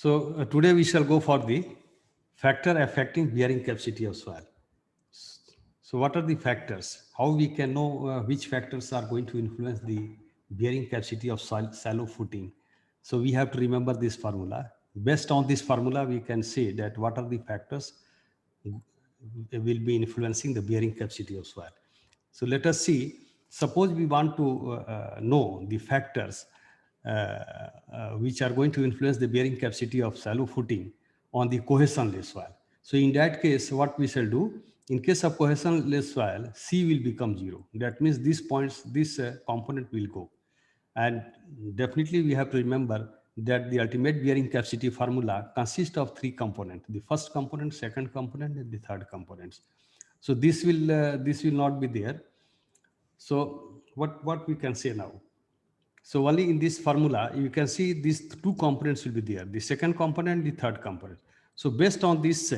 Today we shall go for the factor affecting bearing capacity of soil. So what are the factors? How we can know which factors are going to influence the bearing capacity of soil shallow footing? So we have to remember this formula. Based on this formula, we can say that what are the factors will be influencing the bearing capacity of soil. So let us see. Suppose we want to know the factors which are going to influence the bearing capacity of shallow footing on the cohesionless soil. So in that case, what we shall do, in case of cohesionless soil, C will become 0. That means this component will go. And definitely we have to remember that the ultimate bearing capacity formula consists of three components: the first component, second component, and the third components. So this will not be there. So what we can say now? So only in this formula, you can see these two components will be there, the second component, the third component. So based on this,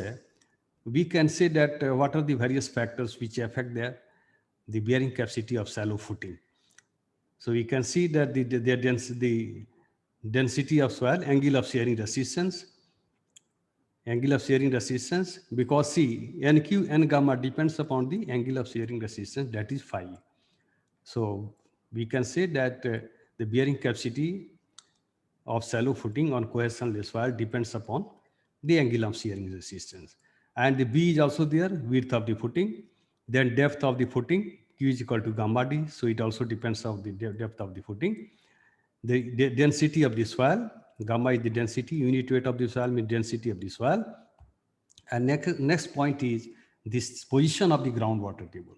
we can say that what are the various factors which affect the bearing capacity of shallow footing. So we can see that the density of soil, angle of shearing resistance, because see, NQ and gamma depends upon the angle of shearing resistance, that is phi. So we can say that the bearing capacity of shallow footing on cohesionless soil depends upon the angle of shearing resistance. And the B is also there, width of the footing, then depth of the footing, Q is equal to gamma D, so it also depends on the depth of the footing. The density of the soil, gamma is the density, unit weight of the soil means density of the soil. And next point is this position of the groundwater table.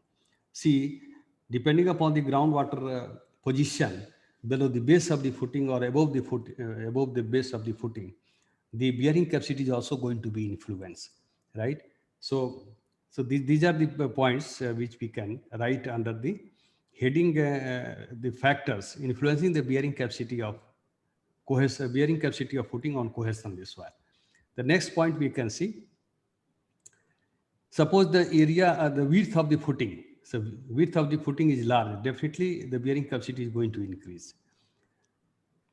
See, depending upon the groundwater position below the base of the footing or above the base of the footing, the bearing capacity is also going to be influenced, right? So these are the points which we can write under the heading the factors influencing the bearing capacity of footing on cohesionless soil. The next point we can see. Suppose the area, the width of the footing, so width of the footing is large, definitely the bearing capacity is going to increase.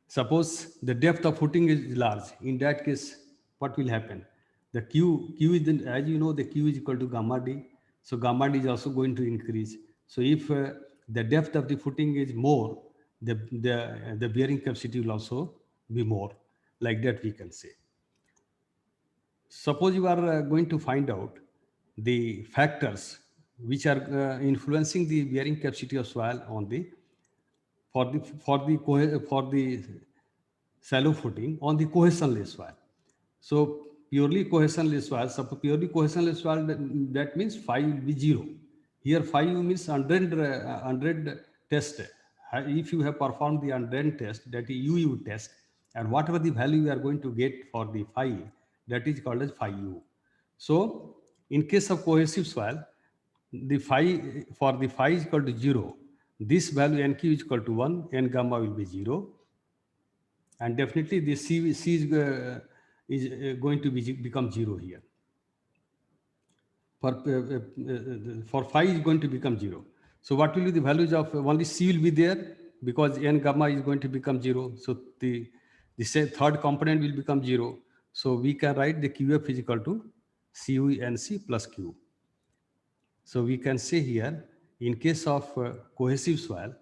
Suppose the depth of footing is large, in that case, what will happen? The Q is, as you know, the Q is equal to gamma D, so gamma D is also going to increase. So if the depth of the footing is more, the bearing capacity will also be more, like that we can say. Suppose you are going to find out the factors which are influencing the bearing capacity of soil on the for the shallow footing on the cohesionless soil. So purely cohesionless soil, that means phi will be 0. Here phi means 100 test. If you have performed the 100 test, that is UU test, and whatever the value you are going to get for the phi, that is called as phi U. So in case of cohesive soil, the phi is equal to 0. This value NQ is equal to 1, N gamma will be 0. And definitely the C is going to become 0 here. For phi is going to become 0. So what will be the values of only C will be there because N gamma is going to become 0. So the third component will become 0. So we can write the QF is equal to CU NC plus Q. So we can say here, in case of cohesive soil,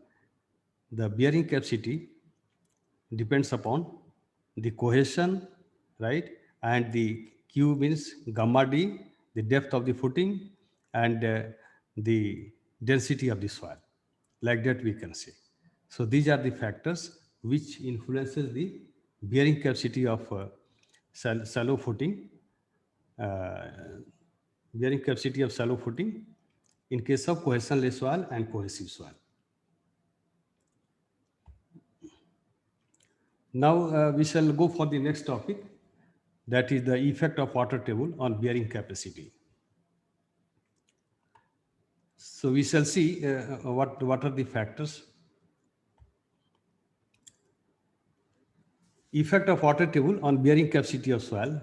the bearing capacity depends upon the cohesion, right? And the Q means gamma D, the depth of the footing, and the density of the soil. Like that we can say. So these are the factors which influences the bearing capacity of shallow footing, uh, bearing capacity of shallow footing in case of cohesionless soil and cohesive soil. Now we shall go for the next topic, that is the effect of water table on bearing capacity. So we shall see what are the factors. Effect of water table on bearing capacity of soil.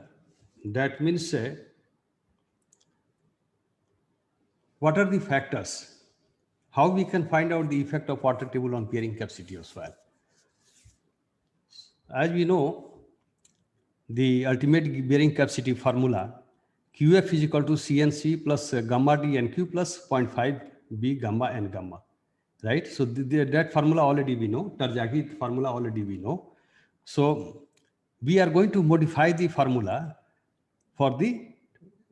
That means what are the factors? How we can find out the effect of water table on bearing capacity of soil? As we know, the ultimate bearing capacity formula, QF is equal to CNC plus gamma D NQ plus 0.5 B gamma N gamma, right? So that formula already we know, Terzaghi formula already we know. So we are going to modify the formula for the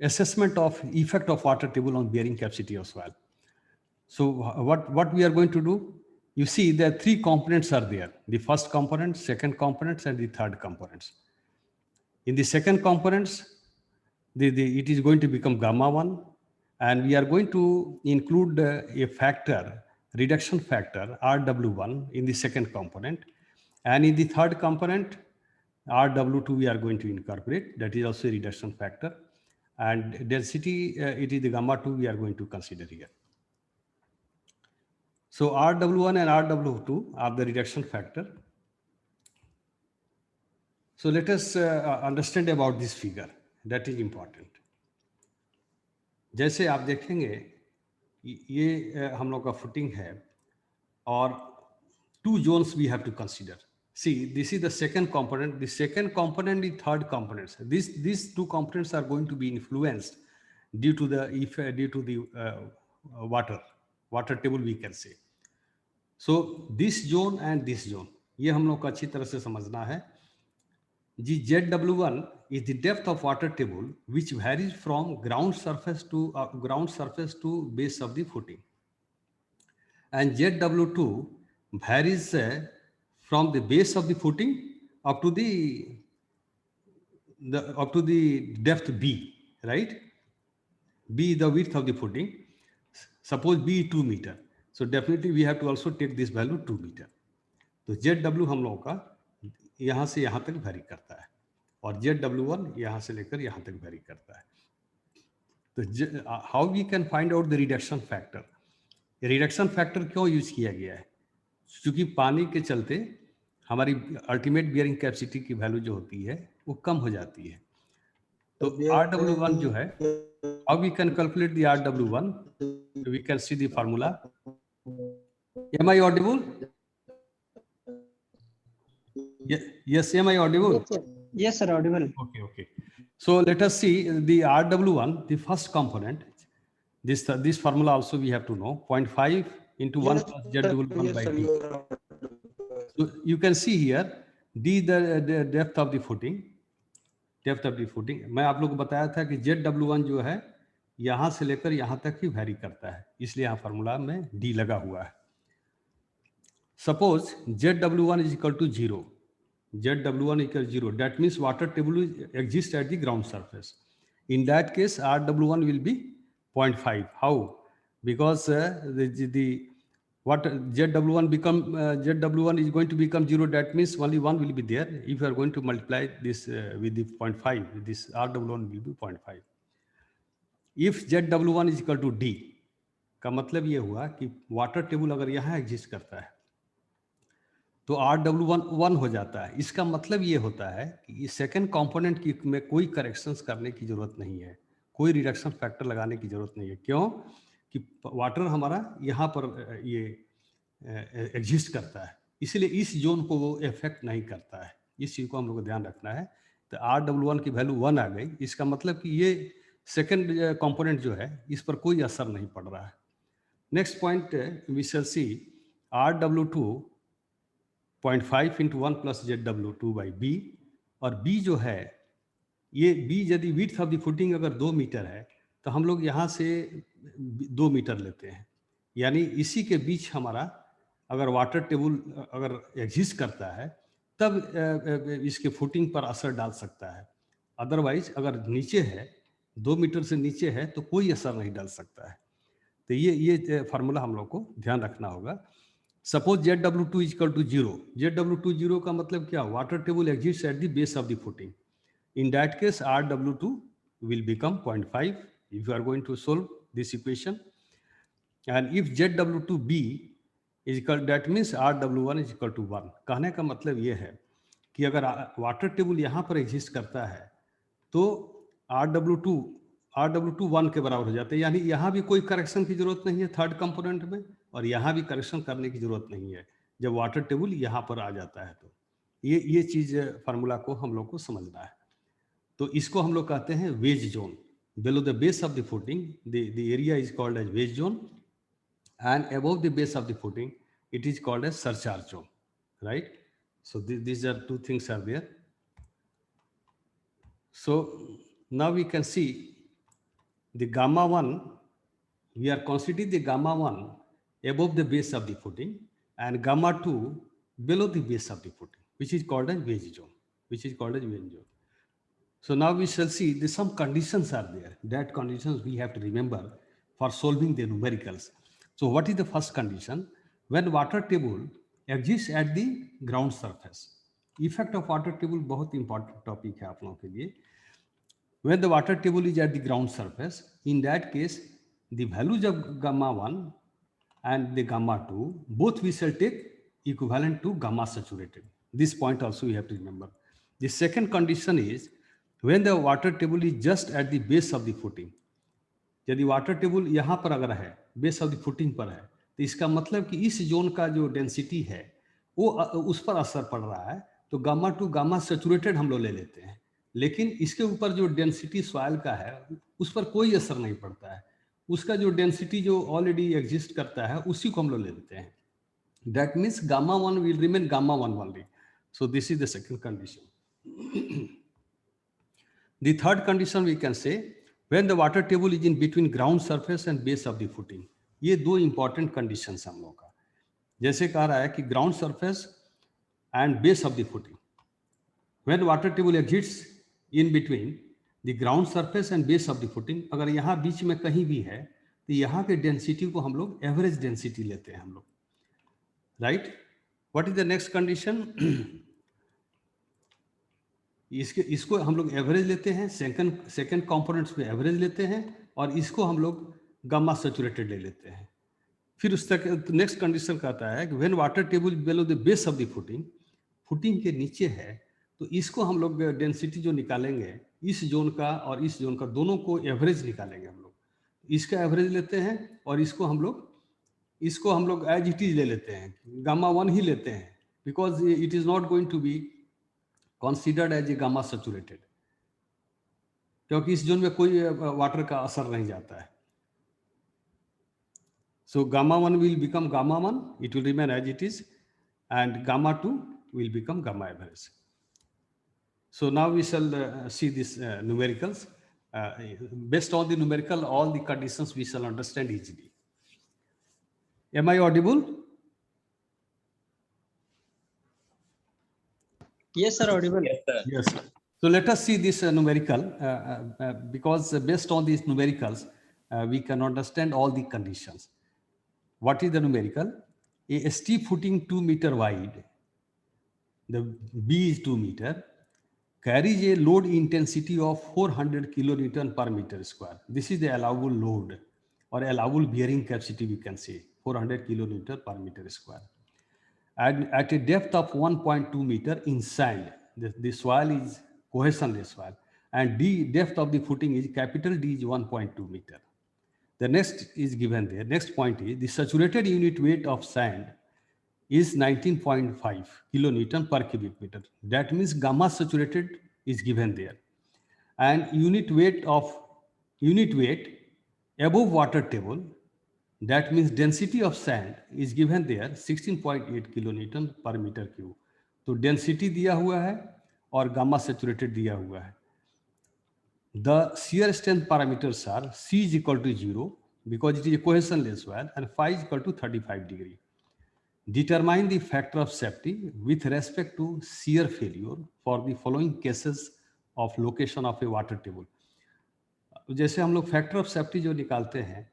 assessment of effect of water table on bearing capacity of soil. So what we are going to do? You see there are three components are there: the first component, second components, and the third components. In the second components, it is going to become gamma 1, and we are going to include a factor, reduction factor RW1 in the second component, and in the third component RW2 we are going to incorporate, that is also a reduction factor, and density it is the gamma 2 we are going to consider here. So RW1 and RW2 are the reduction factor. So let us understand about this figure, that is important. जैसे आप देखेंगे ये हम लोग का footing है और two zones we have to consider. See, this is the second component. The second component is third components. These two components are going to be influenced due to the water table we can say. So this zone and this zone, ये हम लोग को अच्छी तरह से समझना है. ZW1 is the depth of water table which varies from ground surface to base of the footing, and ZW2 varies from the base of the footing up to the depth B, right? B is the width of the footing. Suppose B is 2 meter, so definitely we have to also take this value 2 meter. तो ZW हम लोगों का यहाँ से यहाँ तक very करता है और ZW1 यहाँ से लेकर यहाँ तक वेरी करता है. तो how we can find out the reduction factor? Reduction factor क्यों यूज किया गया है? क्योंकि पानी के चलते हमारी अल्टीमेट बियरिंग कैपेसिटी की वैल्यू जो होती है वो कम हो जाती है. तो RW1 जो है, how we can calculate the RW1? We can see the formula. Am I audible? Yes, am I audible? Yes, sir, audible. Okay. So let us see the RW1, the first component. This formula also we have to know. 0.5 into 1 plus ZW1 by D. So you can see here D the depth of the footing. मैं आप लोगों को बताया था कि ZW1 जो है यहाँ से लेकर यहाँ तक ही वेरी करता है, इसलिए यहाँ फार्मूला में D लगा हुआ है. Suppose ZW1 is equal to 0. ZW1 equals 0. That means water table exists at the ground surface. In that case, RW1 will be 0.5. How? Because ZW1 is going to become 0. That means only 1 will be there. If you are going to multiply this with the 0.5, this RW1 will be 0.5. If ZW1 is equal to D, का मतलब ये हुआ कि water table अगर यहाँ exist करता है तो RW1 1 हो जाता है. इसका मतलब ये होता है कि सेकेंड कंपोनेंट की में कोई करेक्शंस करने की जरूरत नहीं है, कोई रिडक्शन फैक्टर लगाने की जरूरत नहीं है. क्यों? कि वाटर हमारा यहाँ पर ये एग्जिस्ट करता है, इसलिए इस जोन को वो इफेक्ट नहीं करता है. इस चीज़ को हम लोग को ध्यान रखना है. तो RW1 की वैल्यू 1 आ गई, इसका मतलब कि ये सेकेंड कंपोनेंट जो है इस पर कोई असर नहीं पड़ रहा है. Next point we shall see RW2 0.5 into 1 plus ZW2 by B, और B जो है ये B यदि विड्थ ऑफ द फुटिंग अगर 2 मीटर है तो हम लोग यहाँ से 2 मीटर लेते हैं, यानी इसी के बीच हमारा अगर वाटर टेबल अगर एग्जिस्ट करता है तब इसके फुटिंग पर असर डाल सकता है. अदरवाइज अगर नीचे है 2 मीटर से नीचे है तो कोई असर नहीं डाल सकता है. तो ये फार्मूला हम लोग को ध्यान रखना होगा. Suppose ZW2 is equal to 0. ZW2 0 का मतलब क्या? Water table exists at the base of the footing. In that case, RW2 will become 0.5 if you are going to solve this equation. And if ZW2B is equal, that means RW1 is equal to 1. कहने का मतलब ये है कि अगर water table यहाँ पर exist करता है तो RW2 1 के बराबर हो जाते हैं, यानी यहाँ भी कोई करेक्शन की जरूरत नहीं है थर्ड कंपोनेंट में, और यहाँ भी करेक्शन करने की जरूरत नहीं है जब वाटर टेबल यहाँ पर आ जाता है. तो ये चीज फार्मूला को हम लोग को समझना है. तो इसको हम लोग कहते हैं wedge zone. Below the base of the footing, the area is called as wedge zone, and above the base of the footing, it is called as surcharge zone, right? So these are two things are there. So now we can see the gamma 1, we are considering the gamma 1 above the base of the footing and gamma 2 below the base of the footing, which is called as wedge zone, So now we shall see that some conditions are there. That conditions we have to remember for solving the numericals. So what is the first condition? When water table exists at the ground surface. Effect of water table बहुत important topic है आप लोगों के लिए. When the water table is at the ground surface, in that case, the values of gamma 1 and the gamma 2, both we shall take equivalent to gamma saturated. This point also we have to remember. The second condition is when the water table is just at the base of the footing. यदि water table यहाँ पर अगर है, base of the footing पर है, तो इसका मतलब कि इस जोन का जो डेंसिटी है वो उस पर असर पड़ रहा है. तो गामा टू गामा सैचुरेटेड हम लोग ले लेते हैं, लेकिन इसके ऊपर जो डेंसिटी सॉइल का है उस पर कोई असर नहीं पड़ता है. उसका जो डेंसिटी जो ऑलरेडी एग्जिस्ट करता है उसी को हम लोग ले लेते हैं. That means gamma 1 will remain gamma 1 only. So this is the second condition. The third condition we can say when the water table is in between ground surface and base of the footing. ये दो important conditions हम लोग का. जैसे कह रहा है कि ground surface and base of the footing. When water table exists in between the ground surface and base of the footing, अगर यहाँ बीच में कहीं भी है तो यहाँ के डेंसिटी को हम लोग एवरेज डेंसिटी लेते हैं हम लोग, right. What is the next condition? इसको हम लोग एवरेज लेते हैं, सेकंड कंपोनेंट्स में एवरेज लेते हैं और इसको हम लोग गामा सैचुरेटेड ले लेते हैं. फिर उस तक नेक्स्ट कंडीशन कहता है कि when water table below the base of the footing के नीचे है तो इसको हम लोग डेंसिटी जो निकालेंगे इस जोन का और इस जोन का दोनों को एवरेज निकालेंगे हम लोग. इसका एवरेज लेते हैं और इसको हम लोग एज इट इज ले लेते हैं, गामा 1 ही लेते हैं, because it is not going to be considered as a gamma saturated, क्योंकि इस जोन में कोई वाटर का असर नहीं जाता है. So gamma 1 will become gamma 1, it will remain as it is, and gamma 2 will become gamma average. So now we shall see this numericals. Based on the numerical, all the conditions we shall understand easily. Am I audible? Yes, sir, audible. Yes, sir. Yes, sir. So let us see this numerical because based on these numericals, we can understand all the conditions. What is the numerical? A steep footing 2 meter wide, the B is 2 meter, carries a load intensity of 400 kilonewton per meter square. This is the allowable load or allowable bearing capacity, we can say 400 kilonewton per meter square. And at a depth of 1.2 meter in sand, the soil is cohesionless soil, and the depth of the footing is capital D is 1.2 meter. The next is given there. Next point is the saturated unit weight of sand is 19.5 kilonewton per cubic meter. That means gamma saturated is given there, and unit weight above water table. That means density of sand is given there 16.8 kilonewton per meter cube. तो density दिया हुआ है और gamma saturated दिया हुआ है. The shear strength parameters are C is equal to 0 because it is a cohesionless soil and phi is equal to 35 degree. Determine the factor of safety with respect to shear failure for the following cases of location of a water table. जैसे हम लोग factor of safety जो निकालते हैं,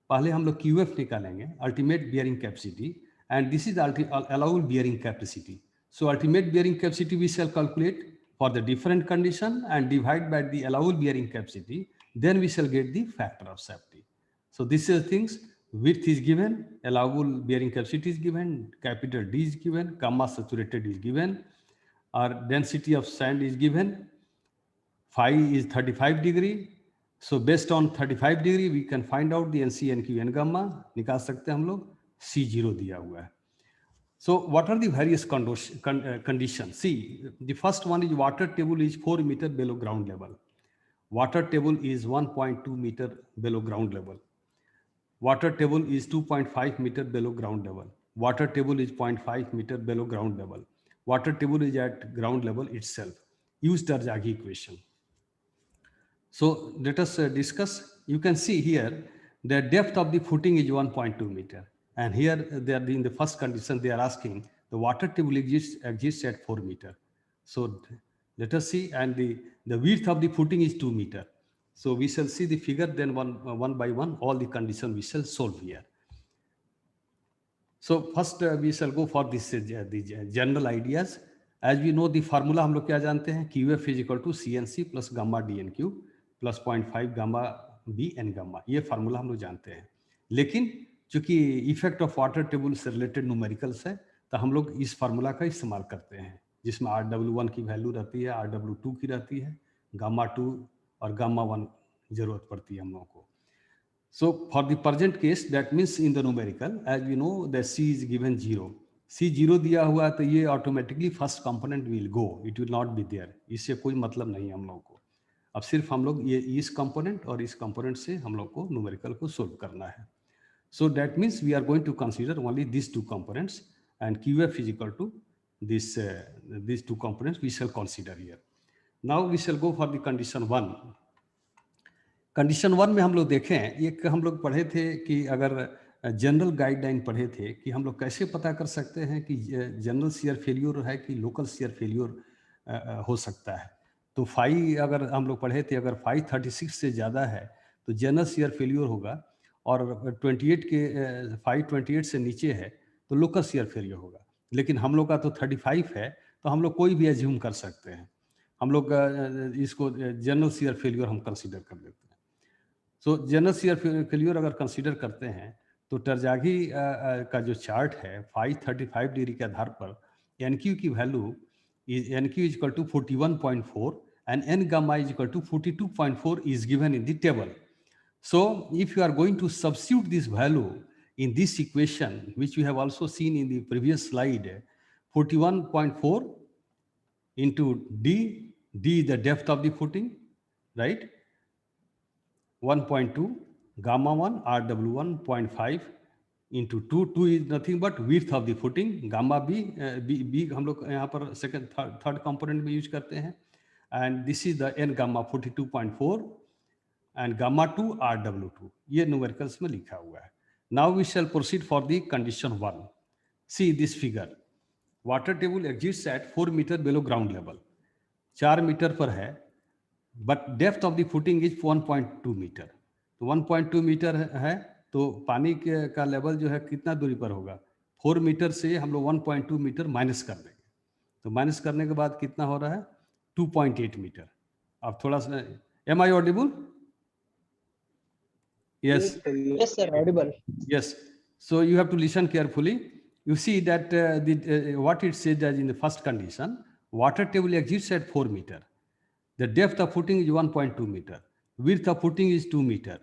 पहले हम लोग QF निकालेंगे, ultimate bearing capacity, and this is allowable bearing capacity. So ultimate bearing capacity we shall calculate for the different condition and divide by the allowable bearing capacity. Then we shall get the factor of safety. So this is things. Width is given, allowable bearing capacity is given, capital D is given, gamma saturated is given, our density of sand is given, phi is 35 degree. So based on 35 degree, we can find out the NC, NQ, N gamma. निकाल सकते हैं हम लोग. C0 दिया हुआ है. So what are the various conditions? See, the first one is water table is 4 meter below ground level. Water table is 1.2 meter below ground level. Water table is 2.5 meter below ground level. Water table is 0.5 meter below ground level. Water table is at ground level itself. Use Terzaghi equation. So let us discuss. You can see here the depth of the footing is 1.2 meter. And here they are in the first condition, they are asking the water table exists at 4 meter. So let us see, and the width of the footing is 2 meter. So we shall see the figure, then one by one, all the conditions we shall solve here. So first we shall go for this the general ideas. As we know the formula हम लोग क्या जानते हैं, QF is equal to CNC plus gamma DNQ plus 0.5 gamma B and gamma, ये formula हम लोग जानते हैं. लेकिन चूंकि इफेक्ट ऑफ वाटर टेबल से रिलेटेड न्यूमेरिकल्स है, तो हम लोग इस फार्मूला का इस्तेमाल करते हैं, जिसमें RW1 की वैल्यू रहती है, RW2 की रहती है, गामा 2 और गामा 1 जरूरत पड़ती है हम लोगों को. So for the present case, that means in the numerical, as we know, the C is given 0. C 0 दिया हुआ तो ये automatically first component will go. It will not be there. इससे कोई मतलब नहीं है हम लोग को. अब सिर्फ हम लोग ये इस component और इस component से हम लोग को numerical को solve करना है. So that means we are going to consider only these two components, and QF is equal to these two components we shall consider here. Now we shall go for the condition 1. Condition 1 में हम लोग देखें, एक हम लोग पढ़े थे कि अगर जनरल गाइडलाइन पढ़े थे कि हम लोग कैसे पता कर सकते हैं कि जनरल शियर फेल्यूर है कि लोकल शियर फेल्यूर हो सकता है. तो फाई अगर हम लोग पढ़े थे, अगर 536 से ज़्यादा है तो जनरल शियर फेल्यूर होगा, और 28 के 528 से नीचे है तो लोकल शियर फेल्यूर होगा. लेकिन हम लोग का तो 35 है, तो हम लोग कोई भी एज्यूम कर सकते हैं. हम लोग इसको जनरल शियर फेल्यूर हम कंसिडर कर लेते हैं. सो जनरल शियर फेल्यूर अगर कंसीडर करते हैं तो टरजागी का जो चार्ट है 535 डिग्री के आधार पर NQ की value NQ is equal to 41.4 and N gamma is equal to 42.4 is given in the table. So if you are going to substitute this value in this equation, which you have also seen in the previous slide, 41.4 into D is the depth of the footing, right? 1.2 gamma 1 RW1 0.5 into 2 is nothing but width of the footing. Gamma B हम लोग यहाँ पर second third component में use करते हैं, and this is the N gamma 42.4 and gamma 2 RW2, ये numericals में लिखा हुआ है. Now we shall proceed for the condition 1. See this figure. Water table exists at 4 meter below ground level. 4 metre पर है, but depth of the footing is 1.2 metre. तो 1.2 metre है, तो पानी का लेवल जो है कितना दूरी पर होगा, 4 मीटर से हम लोग 1.2 मीटर माइनस कर देंगे. तो माइनस करने के बाद कितना हो रहा है, 2.8 मीटर. अब थोड़ा सा, am I audible? Yes Yes, sir, audible. Yes. So you have to listen carefully. You see that what it says as in the first condition, water table exists at 4 meter. The depth of footing is 1.2 meter. Width of footing is 2 meter.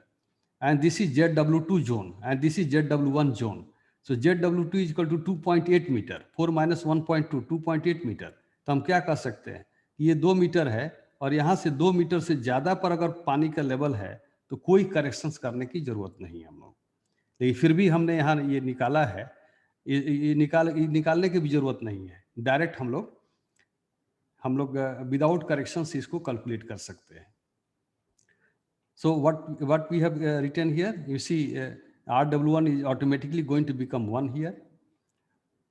And this is ZW2 zone, and this is ZW1 zone. So ZW2 is equal to 2.8 meter. 4 minus 1.2, 2.8 meter. तो हम क्या कर सकते हैं, ये 2 metre है, और यहाँ से 2 मीटर से ज़्यादा पर अगर पानी का लेवल है तो कोई करेक्शंस करने की ज़रूरत नहीं है हम लोग. लेकिन फिर भी हमने यहाँ ये निकाला है, ये निकालने की भी ज़रूरत नहीं है. डायरेक्ट हम लोग विदाउट करेक्शंस इसको कैलकुलेट कर सकते हैं. So what we have written here, you see RW1 is automatically going to become 1 here.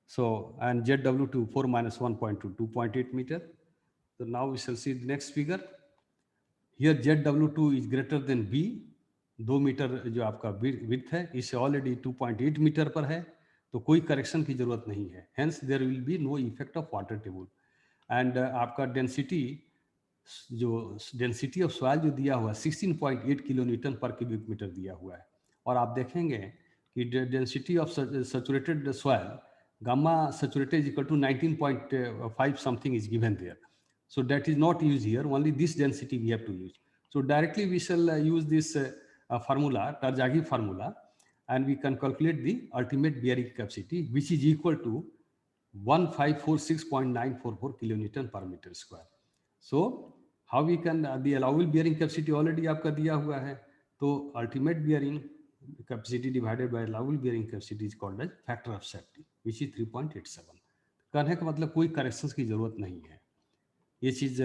So, and ZW2 4 minus 1.2, 2.8 meter. So now we shall see the next figure. Here ZW2 is greater than B. 2 metre जो आपका width है, इससे already 2.8 metre पर है, तो कोई correction की जरूरत नहीं है. Hence there will be no effect of water table. And आपका डेंसिटी ऑफ सॉइल जो दिया हुआ है 16.8 किलो न्यूटन पर क्यूबिक मीटर दिया हुआ है. और आप देखेंगे कि density of saturated soil gamma saturated equal to 19.5 something is given there. So that is not used here, only this density we have to use. So directly we shall use this formula, Terzaghi formula, and we can calculate the ultimate bearing capacity, which is equal to 1546.944 kilonewton per meter square. So how we can the allowable bearing capacity already आपका दिया हुआ है, तो ultimate bearing capacity divided by allowable bearing capacity is called as factor of safety, which is 3.87. कहने का मतलब कोई corrections की जरूरत नहीं है. ये चीज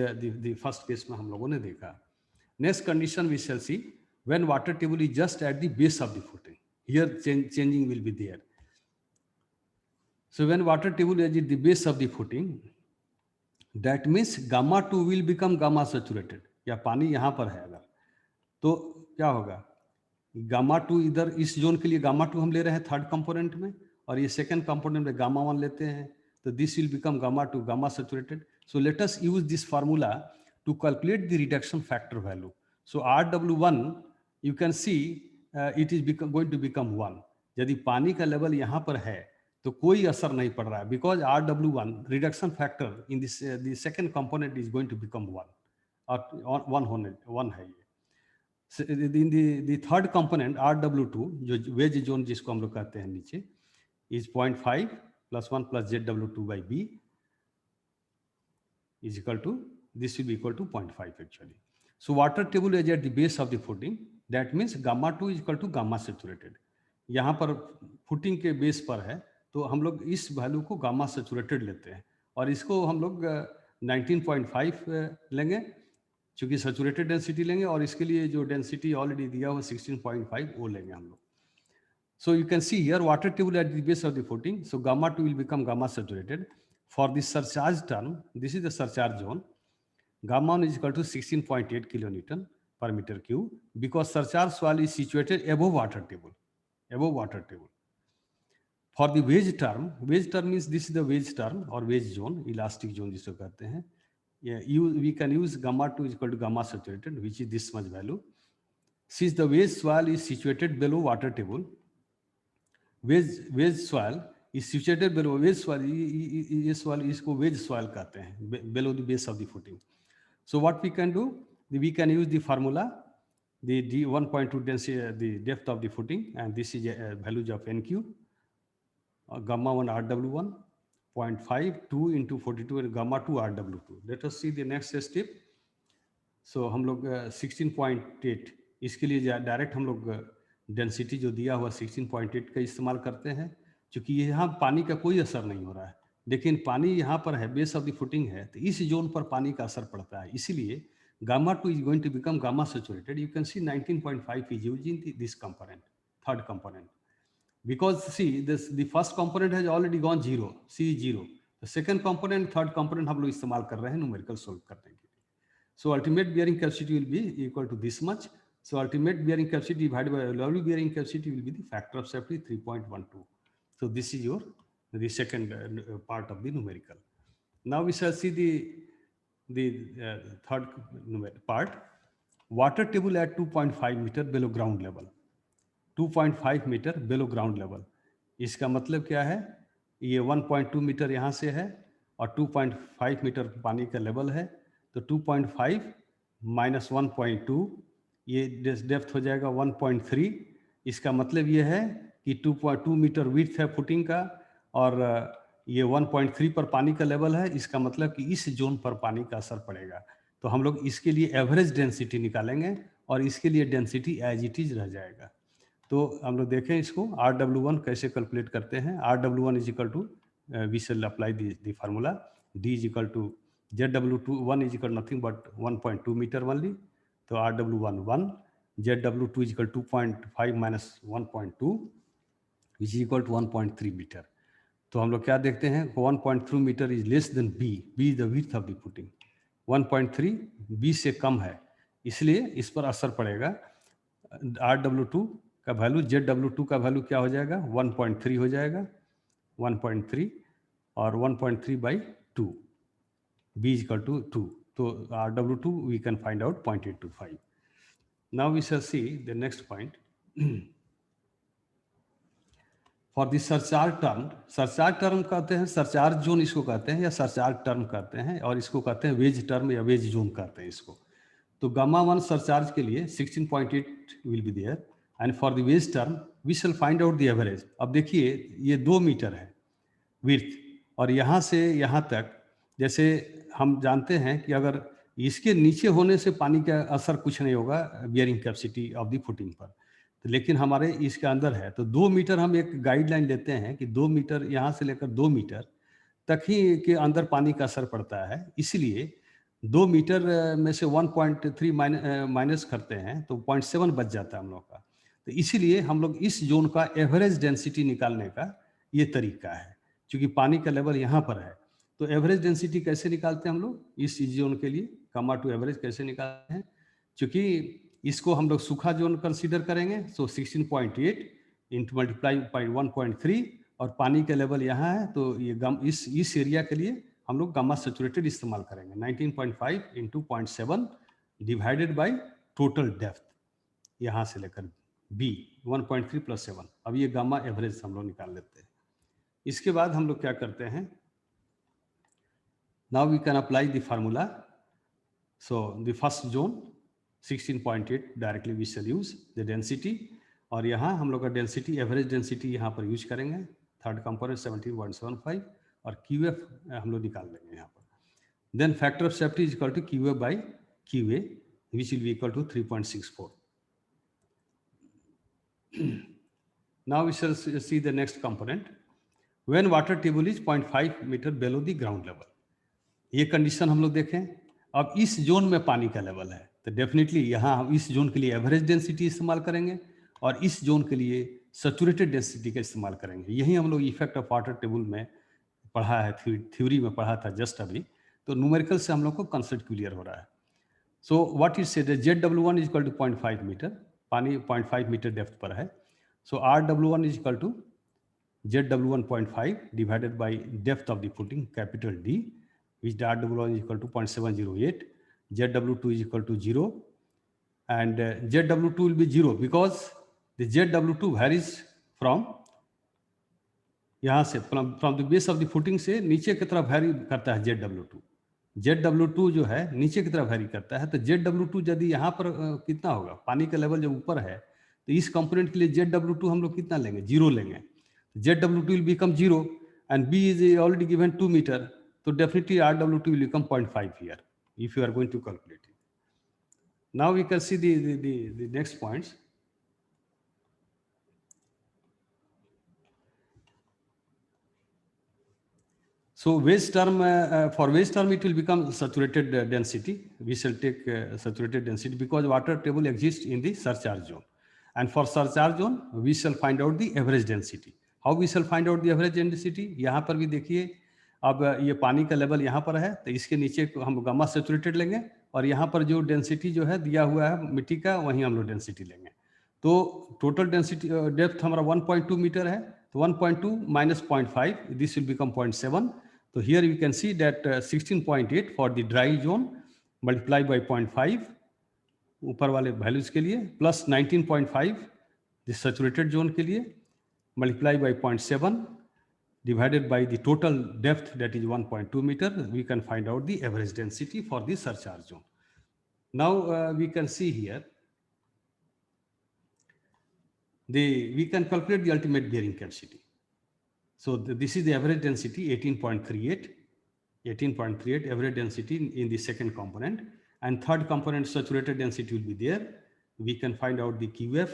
फर्स्ट केस में हम लोगों ने देखा. Next condition we shall see when water table is just at the base of the footing, here changing will be there. So when water table is at the base of the footing, that means gamma 2 will become gamma saturated. या पानी यहाँ पर है अगर, तो क्या होगा, gamma 2 इधर इस जोन के लिए गामा 2 हम ले रहे हैं थर्ड कंपोनेंट में, और ये सेकंड कंपोनेंट में गामा 1 लेते हैं, तो this will become gamma 2 gamma saturated. So let us use this formula to calculate the reduction factor value. So Rw1 you can see it is going to become 1. यदि पानी का level यहाँ पर है तो कोई असर नहीं पड़ रहा है, because Rw1 reduction factor in this the second component is going to become 1, और 1 है ये. In the third component Rw2, जो वेज जोन जिसको हम लोग कहते हैं नीचे, is 0.5 plus 1 plus ZW2 by B is equal to, this will be equal to 0.5 actually. So water table is at the base of the footing, that means gamma 2 is equal to gamma saturated. यहाँ पर footing के base पर है, तो हम लोग इस value को गामा सैचुरेटेड लेते हैं, और इसको हम लोग 19.5 लेंगे चूंकि सैचुरेटेड डेंसिटी लेंगे, और इसके लिए जो डेंसिटी ऑलरेडी दिया हुआ 16.5 वो लेंगे हम लोग. So you can see here water table eight the base of the footing, so gamma 2 will become gamma saturated. For the surcharge term, this is the surcharge zone, gamma 1 is equal to 16.8 kilonewton per meter cube, because surcharge soil is situated above water table. For the wedge term means this is the wedge term or wedge zone, elastic zone जिसको कहते हैं. We can use gamma 2 is equal to gamma saturated, which is this much value. Since the wedge soil is situated below water table, wedge soil is situated below wedge soil, ये soil इसको wedge soil कहते हैं, below the base of the footing. So what we can do, we can use the formula, the D1.2 density, the depth of the footing, and this is values of NQ, gamma 1 Rw1, 0.5, 2 into 42 and gamma 2 Rw2. Let us see the next step. So हम लोग 16.8 इसके लिए direct हम लोग density जो दिया हुआ 16.8 का इस्तेमाल करते हैं, क्योंकि यहाँ पानी का कोई असर नहीं हो रहा है, लेकिन पानी यहाँ पर है, बेस ऑफ द फुटिंग है, तो इस जोन पर पानी का असर पड़ता है, इसीलिए gamma 2 is going to become gamma saturated. You can see 19.5 is used in this component, third component. Because see this, the first component has already gone 0, C is 0. The second component, third component हम लोग इस्तेमाल कर रहे हैं numerical solve करने के लिए. So ultimate bearing capacity will be equal to this much. So ultimate bearing capacity divided by allowable bearing capacity will be the factor of safety 3.12. So this is your the second part of the numerical. Now we shall see the third part. Water table at 2.5 meter below ground level. 2.5 metre bellow ground level, इसका मतलब क्या है, ये 1.2 metre यहाँ से है और 2.5 metre पानी का लेवल है, तो 2.5 माइनस 1.2 ये डेप्थ हो जाएगा 1.3. इसका मतलब ये है कि 2.2 मीटर विड्थ है फुटिंग का, और ये 1.3 पर पानी का लेवल है, इसका मतलब कि इस जोन पर पानी का असर पड़ेगा. तो हम लोग इसके लिए एवरेज डेंसिटी निकालेंगे, और इसके लिए डेंसिटी एज इट इज रह जाएगा. तो हम लोग देखें इसको Rw1 कैसे कैलकुलेट करते हैं. Rw1 is equal to, we shall apply the formula, D is equal to ZW1 is equal nothing but 1.2 metre only. तो Rw1 1, ZW2 is equal 2.5 minus 1.2 is equal to 1.3 metre. तो हम लोग क्या देखते हैं, 1.3 metre is less than B is the width of the footing. 1.3 B से कम है, इसलिए इस पर असर पड़ेगा. Rw2 का वैल्यू, ZW2 का वैल्यू क्या हो जाएगा, 1.3 हो जाएगा, 1.3 और 1.3 by 2, B is equal to 2. तो Rw2 we can find out 0.825. Now we shall see the next point. For the surcharge term कहते हैं, सरचार्ज जोन इसको कहते हैं या सरचार्ज टर्म कहते हैं, और इसको कहते हैं वेज टर्म या वेज जोन कहते हैं इसको. तो गामा 1 सरचार्ज के लिए 16.8 will be there, and for the wedge term we shall find out the average. अब देखिए ये 2 मीटर है विड्थ, और यहाँ से यहाँ तक, जैसे हम जानते हैं कि अगर इसके नीचे होने से पानी का असर कुछ नहीं होगा bearing capacity of the footing पर, तो लेकिन हमारे इसके अंदर है, तो 2 मीटर हम एक गाइडलाइन लेते हैं कि 2 मीटर यहाँ से लेकर 2 मीटर तक ही के अंदर पानी का असर पड़ता है। इसलिए 2 मीटर में से 1.3 माइनस करते हैं तो 0.7 बच जाता है हम लोग का। तो इसीलिए हम लोग इस ज़ोन का एवरेज डेंसिटी निकालने का ये तरीका है। चूँकि पानी का लेवल यहाँ पर है, तो एवरेज डेंसिटी कैसे निकालते हैं हम लोग इस ज़ोन के लिए, गामा टू एवरेज कैसे निकालते हैं? चूँकि इसको हम लोग सूखा ज़ोन कंसीडर करेंगे, सो 16.8 इंटू मल्टीप्लाई बाई 1.3, और पानी का लेवल यहाँ है, तो ये इस एरिया के लिए हम लोग गामा सैचुरेटेड इस्तेमाल करेंगे। 19.5 into 0.7 divided by total depth, यहाँ से लेकर बी 1.3 प्लस 7। अब ये गामा एवरेज हम लोग निकाल लेते हैं। इसके बाद हम लोग क्या करते हैं, now we can apply the formula. So the first zone 16.8 directly we shall use the density, और यहाँ हम लोग का डेंसिटी एवरेज डेंसिटी यहाँ पर यूज करेंगे। थर्ड कंपोनेंट 17.75 और QF हम लोग निकाल लेंगे यहाँ पर। Then factor of safety is equal to QF by QA which will be equal to 3.64। Now we shall see the next component. When water table is 0.5 meter below the ground level, ये condition हम लोग देखें। अब इस zone में पानी का level है, तो डेफिनेटली यहाँ हम इस जोन के लिए एवरेज डेंसिटी इस्तेमाल करेंगे और इस जोन के लिए सैचुरेटेड डेंसिटी का इस्तेमाल करेंगे। यही हम लोग इफेक्ट ऑफ वाटर टेबल में पढ़ा है, थ्योरी में पढ़ा था जस्ट अभी, तो न्यूमेरिकल से हम लोग को कंसेप्ट क्लियर हो रहा है। So what is said, ZW1 is equal to 0.5 मीटर, पानी 0.5 मीटर डेप्थ पर है। सो RW1 is equal to ZW1.5 divided by depth of the footing, capital D, which RW1 is equal to 0.708, ZW2 is equal to 0, and ZW2 will be 0 because the ZW2 varies from यहाँ से from the base of the footing से नीचे की तरफ vary करता है ZW2। ZW2 जो है नीचे की तरफ वैरी करता है, तो ZW2 यदि यहाँ पर कितना होगा, पानी का लेवल जब ऊपर है, तो इस कंपोनेंट के लिए ZW2 हम लोग कितना लेंगे, 0 लेंगे। ZW2 will become 0 and B is already given 2 meter, so definitely RW2 will become 0.5 here if you are going to calculate it. Now we can see the next points. So waste term, for waste term it will become saturated density. We shall take saturated density because water table exists in the surcharge zone, and for surcharge zone we shall find out the average density. How we shall find out the average density? यहाँ पर भी देखिए, अब ये पानी का level यहाँ पर है, तो इसके नीचे हम गामा सैचुरेटेड लेंगे और यहाँ पर जो डेंसिटी जो है दिया हुआ है मिट्टी का, वहीं हम लोग डेंसिटी लेंगे। तो टोटल डेंसिटी डेप्थ हमारा 1.2 मीटर है, तो 1.2 minus 0.5, this will become 0.7. So here you can see that 16.8 for the dry zone multiply by 0.5 ऊपर वाले वैल्यूज के लिए, प्लस 19.5 the saturated zone के लिए, multiply by 0.7 divided by the total depth that is 1.2 meter, we can find out the average density for the surcharge zone. Now we can see here we can calculate the ultimate bearing capacity. So this is the average density 18.38 average density in the second component, and third component saturated density will be there. We can find out the QF,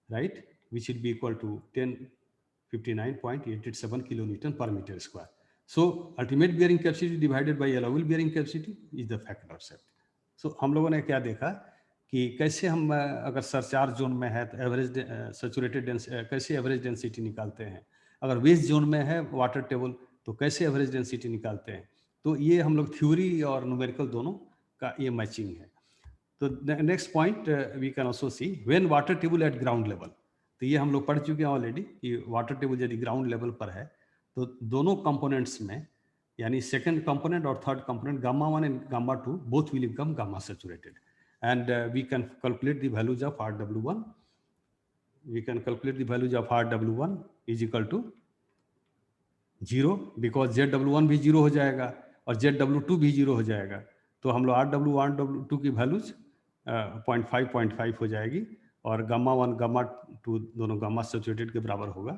right, which will be equal to 1059.887 kilonewton per meter square. So ultimate bearing capacity divided by allowable bearing capacity is the factor of safety. So हम लोगों ने क्या देखा कि कैसे हम अगर surcharge zone में है तो एवरेज सैचुरेटेड कैसे एवरेज डेंसिटी निकालते हैं, अगर वेस्ट जोन में है वाटर टेबल तो कैसे एवरेज डेंसिटी निकालते हैं। तो ये हम लोग थ्योरी और न्यूमेरिकल दोनों का ये मैचिंग है। तो next point we can also see when water table at ground level, तो ये हम लोग पढ़ चुके हैं ऑलरेडी कि वाटर टेबल यदि ग्राउंड लेवल पर है तो दोनों कंपोनेंट्स में, यानी सेकंड कंपोनेंट और third component gamma 1 and gamma 2 both will become gamma saturated, and we can calculate the values of RW1. We can calculate the values of RW1 is equal to 0 because ZW1 भी 0 हो जाएगा और ZW2 भी 0 हो जाएगा, तो हम लोग RW1 RW2 की वैल्यूज 0.5 हो जाएगी और गामा 1 गामा 2 दोनों गामा सैचुरेटेड के बराबर होगा।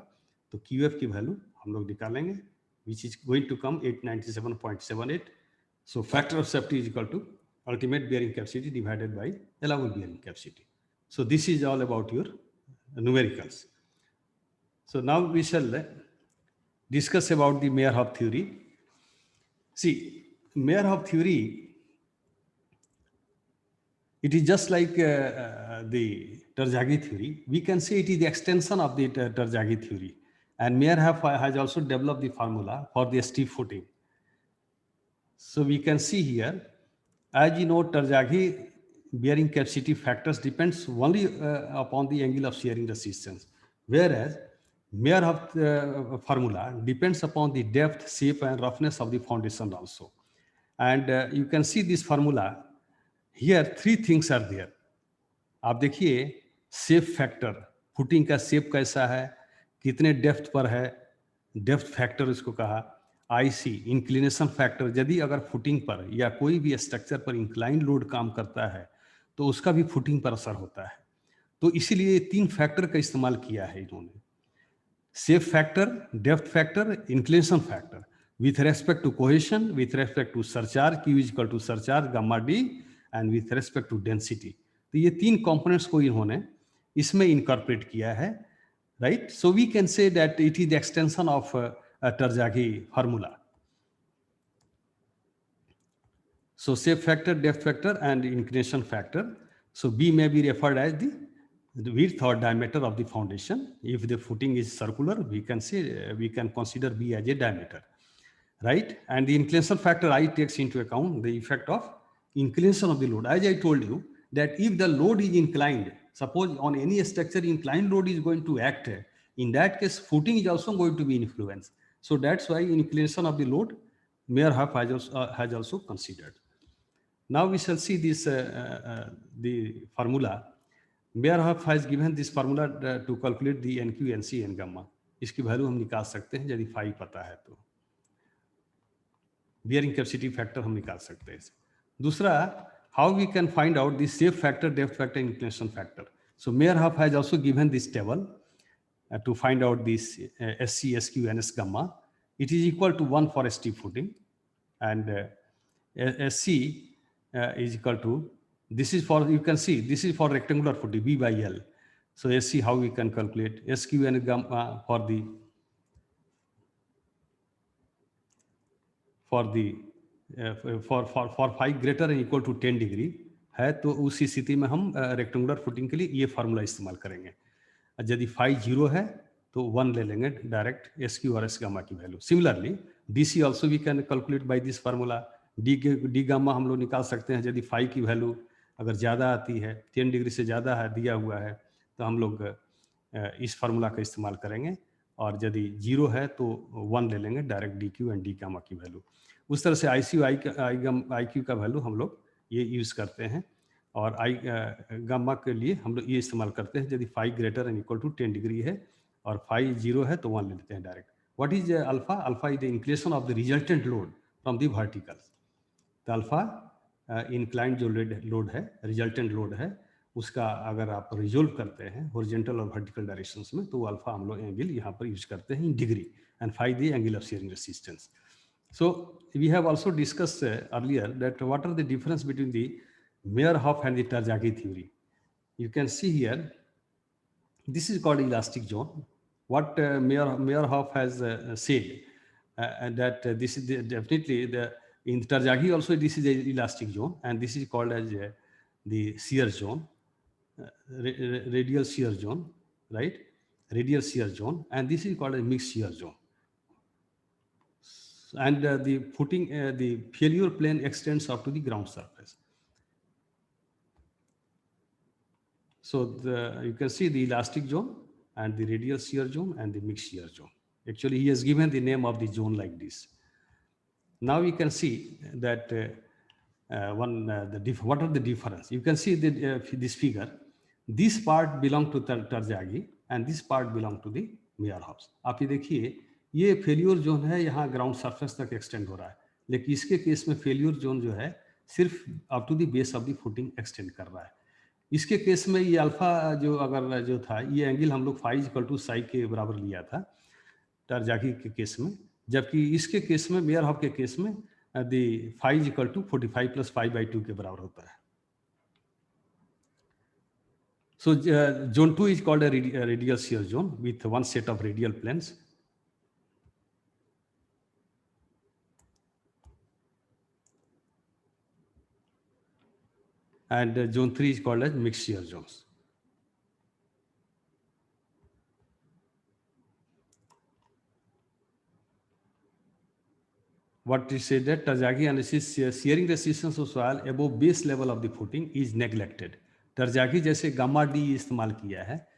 तो QF की वैल्यू हम लोग निकालेंगे which is going to come 897.78. So factor of safety is equal to ultimate bearing capacity divided by allowable bearing capacity. So this is all about your numericals. So now we shall discuss about the Meyerhof theory. See, Meyerhof theory, it is just like the Terzaghi theory. We can say it is the extension of the Terzaghi theory. And Meyerhof has also developed the formula for the stiff footing. So we can see here, as you know, Terzaghi bearing capacity factors depends only upon the angle of shearing resistance, whereas Meyerhof formula depends upon the depth, shape, and roughness of the foundation also. And you can see this formula here. Three things are there. आप देखिए shape factor, footing का shape कैसा है, कितने depth पर है, depth factor इसको कहा, आईसी इंक्लिनेशन फैक्टर, यदि अगर फुटिंग पर या कोई भी स्ट्रक्चर पर इंक्लाइन लोड काम करता है तो उसका भी फुटिंग पर असर होता है। तो इसीलिए 3 फैक्टर का इस्तेमाल किया है इन्होंने, shape factor, depth factor, inclination factor, with respect to cohesion, with respect to surcharge, Q is equal to surcharge gamma D, and with respect to density. तो ये 3 components को इन्होंने इसमें incorporate किया है, right? So we can say that it is the extension of Terzaghi formula. So shape factor, depth factor, and inclination factor. So B may be referred as the width or diameter of the foundation. If the footing is circular, we can say we can consider B as a diameter, right? And the inclination factor I takes into account the effect of inclination of the load. As I told you that if the load is inclined, suppose on any structure inclined load is going to act, in that case footing is also going to be influenced. So that's why inclination of the load Meyerhof has also considered. Now we shall see this the formula. Meyerhof has given this formula to calculate the NQ, NC, and gamma. इसकी value हम निकाल सकते हैं यदि phi पता है तो। Bearing capacity factor हम निकाल सकते हैं। दूसरा, how we can find out the shape factor, depth factor, inclination factor. So Meyerhof has also given this table to find out this SC, SQ, and S gamma. It is equal to 1 for steep footing, and SC is equal to, this is for, you can see, this is for rectangular footing, B by L. So SC, how we can calculate SQ and gamma for the for phi greater and equal to 10 degree है, तो उस स्थिति में हम rectangular footing के लिए ये formula इस्तेमाल करेंगे। यदि phi 0 है तो 1 ले लेंगे डायरेक्ट एस क्यू और एस गामा की value. Similarly D C also we can calculate by this formula. D gamma हम लोग निकाल सकते हैं, यदि phi की वैल्यू अगर ज़्यादा आती है, 10 डिग्री से ज़्यादा है दिया हुआ है, तो हम लोग इस फार्मूला का इस्तेमाल करेंगे, और यदि 0 है तो 1 ले लेंगे direct D Q and D gamma की वैल्यू। उस तरह से आई सी आई क्यू का वैल्यू हम लोग ये यूज़ करते हैं, और आई गामा के लिए हम लोग ये इस्तेमाल करते हैं यदि phi greater and equal to 10 degree है और phi 0 है तो 1 ले लेते हैं direct. What is alpha? Alpha is the inclination of the resultant load from the vertical. तो अल्फा इंक्लाइंड जो लोड है, रिजल्टेंट लोड है, उसका अगर आप रिजोल्व करते हैं हॉरिजॉन्टल और वर्टिकल डायरेक्शंस में, तो अल्फा हम लोग एंगल यहाँ पर यूज करते हैं in degree, and phi the angle of sharing resistance. So we have also discussed earlier that what are the difference between the Meyerhof and the Terzaghi theory. You can see here, this is called elastic zone. What Meyerhof has said, and that this is definitely in Terzaghi also this is a elastic zone, and this is called as the shear zone, radial shear zone, right? Radial shear zone, and this is called a mixed shear zone. And the footing, the failure plane extends up to the ground surface. So you can see the elastic zone and the radial shear zone and the mixed shear zone. Actually, he has given the name of the zone like this. Now we can see that what are the difference? You can see that this figure, this part belong to Terzaghi and this part belong to the Meyerhof. आप ये देखिए, ये failure zone है, यहाँ ground surface तक extend हो रहा है, लेकिन इसके केस में फेल्यूर जोन जो है सिर्फ up to the base of the footing extend कर रहा है। इसके केस में ये अल्फा जो अगर जो था, ये एंगल हम लोग phi इक्वल टू साई के बराबर लिया था Terzaghi के केस में, जबकि इसके केस में, मेयरहॉफ के केस में, the phi is equal to 45 plus 5/2 के बराबर होता है. So zone 2 is called a radial shear zone with one set of radial planes. And zone 3 is called as mixed shear zones. What is said that Terzaghi analysis, shearing resistance of soil above base level of the footing is neglected. Terzaghi जैसे gamma D इस्तेमाल किया है,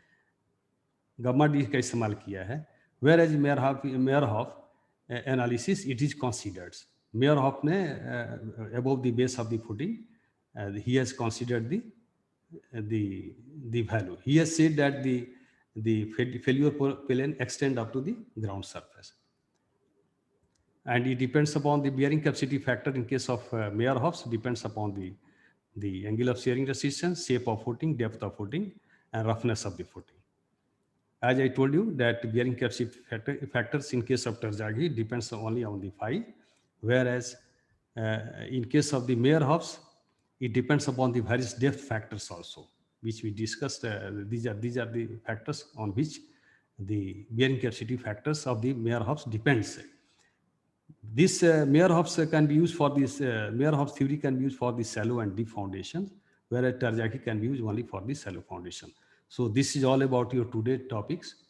gamma D का इस्तेमाल किया है, whereas Meyerhoff analysis it is considered. Meyerhoff ने above the base of the footing, he has considered the value. He has said that the failure plane extend up to the ground surface. And it depends upon the bearing capacity factor in case of Meyerhoff's, depends upon the angle of shearing resistance, shape of footing, depth of footing, and roughness of the footing. As I told you that bearing capacity factors in case of Terzaghi depends only on the phi, whereas in case of the Meyerhoff's, it depends upon the various depth factors also, which we discussed. These are the factors on which the bearing capacity factors of the Meyerhoff's depends. This Meyerhoff's can be used for this, Meyerhoff's theory can be used for the shallow and deep foundations, whereas Terzaghi can be used only for the shallow foundation. So this is all about your today topics.